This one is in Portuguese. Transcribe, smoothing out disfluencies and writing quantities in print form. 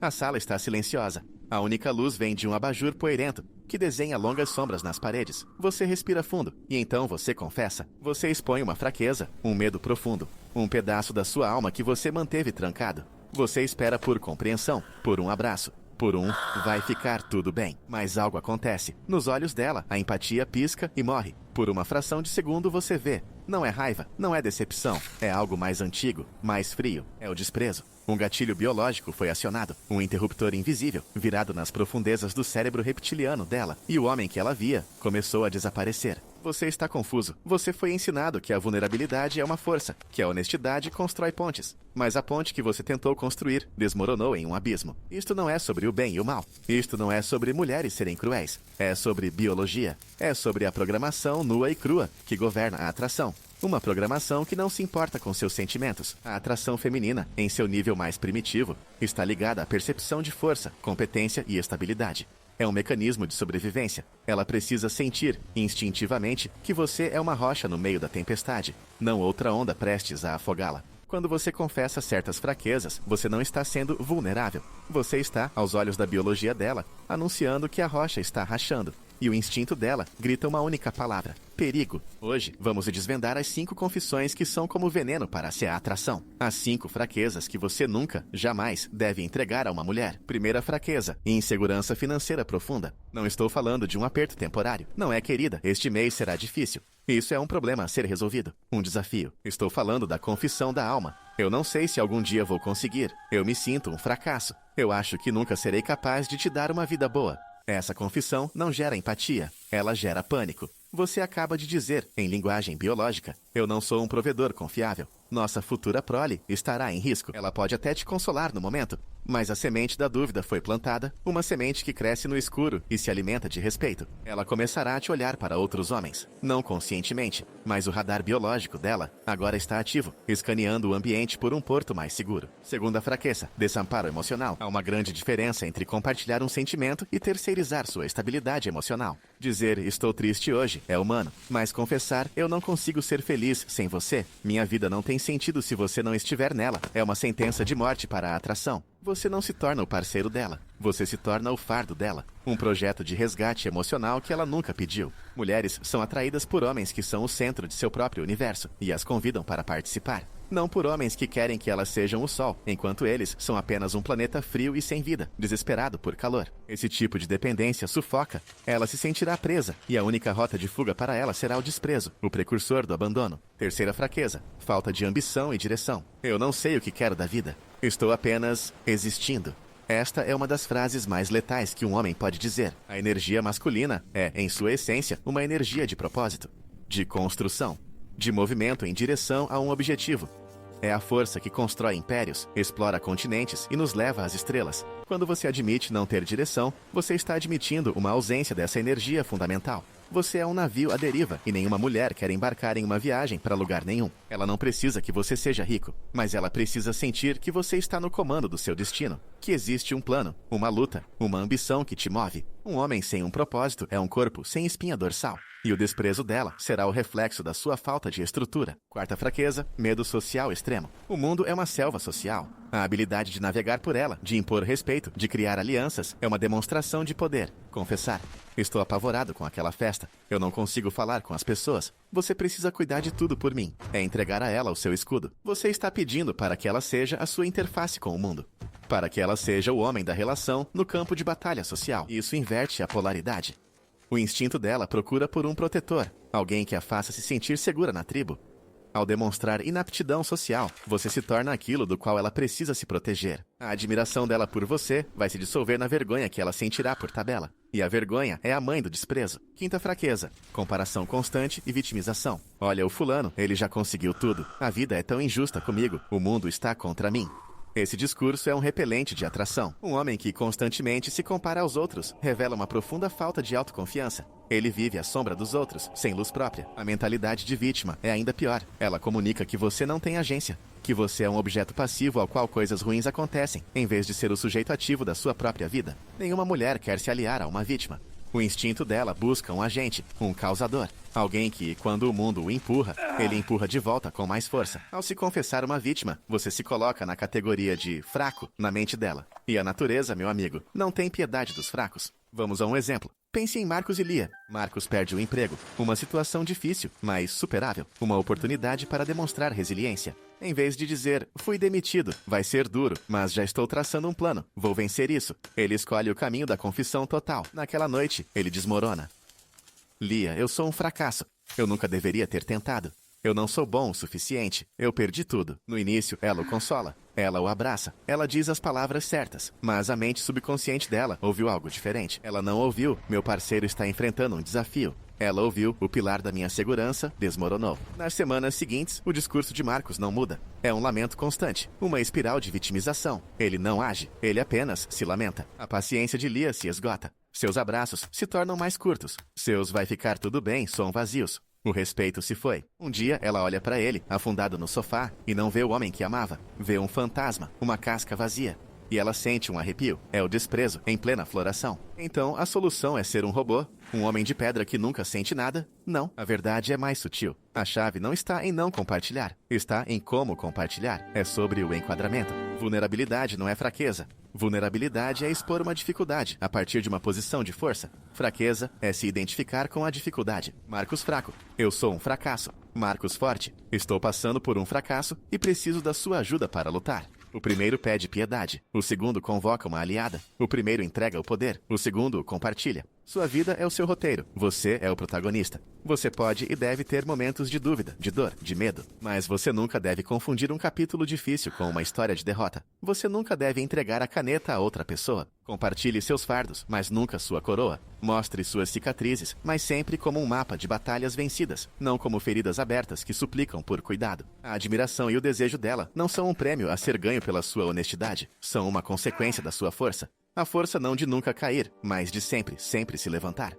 A sala está silenciosa. A única luz vem de um abajur poeirento, que desenha longas sombras nas paredes. Você respira fundo, e então você confessa. Você expõe uma fraqueza, um medo profundo, um pedaço da sua alma que você manteve trancado. Você espera por compreensão, por um abraço, por um vai ficar tudo bem. Mas algo acontece. Nos olhos dela, a empatia pisca e morre. Por uma fração de segundo você vê. Não é raiva, não é decepção. É algo mais antigo, mais frio. É o desprezo. Um gatilho biológico foi acionado. Um interruptor invisível, virado nas profundezas do cérebro reptiliano dela. E o homem que ela via começou a desaparecer. Você está confuso. Você foi ensinado que a vulnerabilidade é uma força, que a honestidade constrói pontes. Mas a ponte que você tentou construir desmoronou em um abismo. Isto não é sobre o bem e o mal. Isto não é sobre mulheres serem cruéis. É sobre biologia. É sobre a programação nua e crua que governa a atração. Uma programação que não se importa com seus sentimentos. A atração feminina, em seu nível mais primitivo, está ligada à percepção de força, competência e estabilidade. É um mecanismo de sobrevivência. Ela precisa sentir, instintivamente, que você é uma rocha no meio da tempestade, não outra onda prestes a afogá-la. Quando você confessa certas fraquezas, você não está sendo vulnerável. Você está, aos olhos da biologia dela, anunciando que a rocha está rachando. E o instinto dela grita uma única palavra: perigo. Hoje, vamos desvendar as 5 confissões que são como veneno para a atração. As 5 fraquezas que você nunca, jamais, deve entregar a uma mulher. Primeira fraqueza: insegurança financeira profunda. Não estou falando de um aperto temporário. Não é, querida, este mês será difícil. Isso é um problema a ser resolvido. Um desafio. Estou falando da confissão da alma. Eu não sei se algum dia vou conseguir. Eu me sinto um fracasso. Eu acho que nunca serei capaz de te dar uma vida boa. Essa confissão não gera empatia, ela gera pânico. Você acaba de dizer, em linguagem biológica, eu não sou um provedor confiável. Nossa futura prole estará em risco. Ela pode até te consolar no momento, mas a semente da dúvida foi plantada, uma semente que cresce no escuro e se alimenta de respeito. Ela começará a te olhar para outros homens, não conscientemente, mas o radar biológico dela agora está ativo, escaneando o ambiente por um porto mais seguro. Segunda fraqueza: desamparo emocional. Há uma grande diferença entre compartilhar um sentimento e terceirizar sua estabilidade emocional. Dizer estou triste hoje é humano, mas confessar eu não consigo ser feliz sem você, minha vida não tem sentido se você não estiver nela, é uma sentença de morte para a atração. Você não se torna o parceiro dela, você se torna o fardo dela. Um projeto de resgate emocional que ela nunca pediu. Mulheres são atraídas por homens que são o centro de seu próprio universo e as convidam para participar. Não por homens que querem que elas sejam o sol, enquanto eles são apenas um planeta frio e sem vida, desesperado por calor. Esse tipo de dependência sufoca. Ela se sentirá presa, e a única rota de fuga para ela será o desprezo, o precursor do abandono. Terceira fraqueza: falta de ambição e direção. Eu não sei o que quero da vida. Estou apenas existindo. Esta é uma das frases mais letais que um homem pode dizer. A energia masculina é, em sua essência, uma energia de propósito, de construção, de movimento em direção a um objetivo. É a força que constrói impérios, explora continentes e nos leva às estrelas. Quando você admite não ter direção, você está admitindo uma ausência dessa energia fundamental. Você é um navio à deriva e nenhuma mulher quer embarcar em uma viagem para lugar nenhum. Ela não precisa que você seja rico, mas ela precisa sentir que você está no comando do seu destino, que existe um plano, uma luta, uma ambição que te move. Um homem sem um propósito é um corpo sem espinha dorsal. E o desprezo dela será o reflexo da sua falta de estrutura. Quarta fraqueza: medo social extremo. O mundo é uma selva social. A habilidade de navegar por ela, de impor respeito, de criar alianças, é uma demonstração de poder. Confessar: estou apavorado com aquela festa. Eu não consigo falar com as pessoas. Você precisa cuidar de tudo por mim. É entregar a ela o seu escudo. Você está pedindo para que ela seja a sua interface com o mundo. Para que ela seja o homem da relação no campo de batalha social. Isso inverte a polaridade. O instinto dela procura por um protetor, alguém que a faça se sentir segura na tribo. Ao demonstrar inaptidão social, você se torna aquilo do qual ela precisa se proteger. A admiração dela por você vai se dissolver na vergonha que ela sentirá por tabela. E a vergonha é a mãe do desprezo. Quinta fraqueza: comparação constante e vitimização. Olha o fulano, ele já conseguiu tudo. A vida é tão injusta comigo, o mundo está contra mim. Esse discurso é um repelente de atração. Um homem que constantemente se compara aos outros revela uma profunda falta de autoconfiança. Ele vive à sombra dos outros, sem luz própria. A mentalidade de vítima é ainda pior. Ela comunica que você não tem agência, que você é um objeto passivo ao qual coisas ruins acontecem, em vez de ser o sujeito ativo da sua própria vida. Nenhuma mulher quer se aliar a uma vítima. O instinto dela busca um agente, um causador. Alguém que, quando o mundo o empurra, ele empurra de volta com mais força. Ao se confessar uma vítima, você se coloca na categoria de fraco na mente dela. E a natureza, meu amigo, não tem piedade dos fracos. Vamos a um exemplo. Pense em Marcos e Lia. Marcos perde o emprego. Uma situação difícil, mas superável. Uma oportunidade para demonstrar resiliência. Em vez de dizer, fui demitido, vai ser duro, mas já estou traçando um plano, vou vencer isso. Ele escolhe o caminho da confissão total. Naquela noite, ele desmorona. Lia, eu sou um fracasso. Eu nunca deveria ter tentado. Eu não sou bom o suficiente. Eu perdi tudo. No início, ela o consola. Ela o abraça. Ela diz as palavras certas. Mas a mente subconsciente dela ouviu algo diferente. Ela não ouviu, meu parceiro está enfrentando um desafio. Ela ouviu, o pilar da minha segurança desmoronou. Nas semanas seguintes, o discurso de Marcos não muda. É um lamento constante, uma espiral de vitimização. Ele não age, ele apenas se lamenta. A paciência de Lia se esgota. Seus abraços se tornam mais curtos. Seus vai ficar tudo bem são vazios. O respeito se foi. Um dia, ela olha para ele, afundado no sofá, e não vê o homem que amava. Vê um fantasma, uma casca vazia. E ela sente um arrepio. É o desprezo em plena floração. Então, a solução é ser um robô? Um homem de pedra que nunca sente nada? Não. A verdade é mais sutil. A chave não está em não compartilhar. Está em como compartilhar. É sobre o enquadramento. Vulnerabilidade não é fraqueza. Vulnerabilidade é expor uma dificuldade a partir de uma posição de força. Fraqueza é se identificar com a dificuldade. Marcos fraco. Eu sou um fracasso. Marcos forte. Estou passando por um fracasso e preciso da sua ajuda para lutar. O primeiro pede piedade. O segundo convoca uma aliada. O primeiro entrega o poder. O segundo o compartilha. Sua vida é o seu roteiro. Você é o protagonista. Você pode e deve ter momentos de dúvida, de dor, de medo. Mas você nunca deve confundir um capítulo difícil com uma história de derrota. Você nunca deve entregar a caneta a outra pessoa. Compartilhe seus fardos, mas nunca sua coroa. Mostre suas cicatrizes, mas sempre como um mapa de batalhas vencidas, não como feridas abertas que suplicam por cuidado. A admiração e o desejo dela não são um prêmio a ser ganho pela sua honestidade. São uma consequência da sua força. A força não de nunca cair, mas de sempre, sempre se levantar.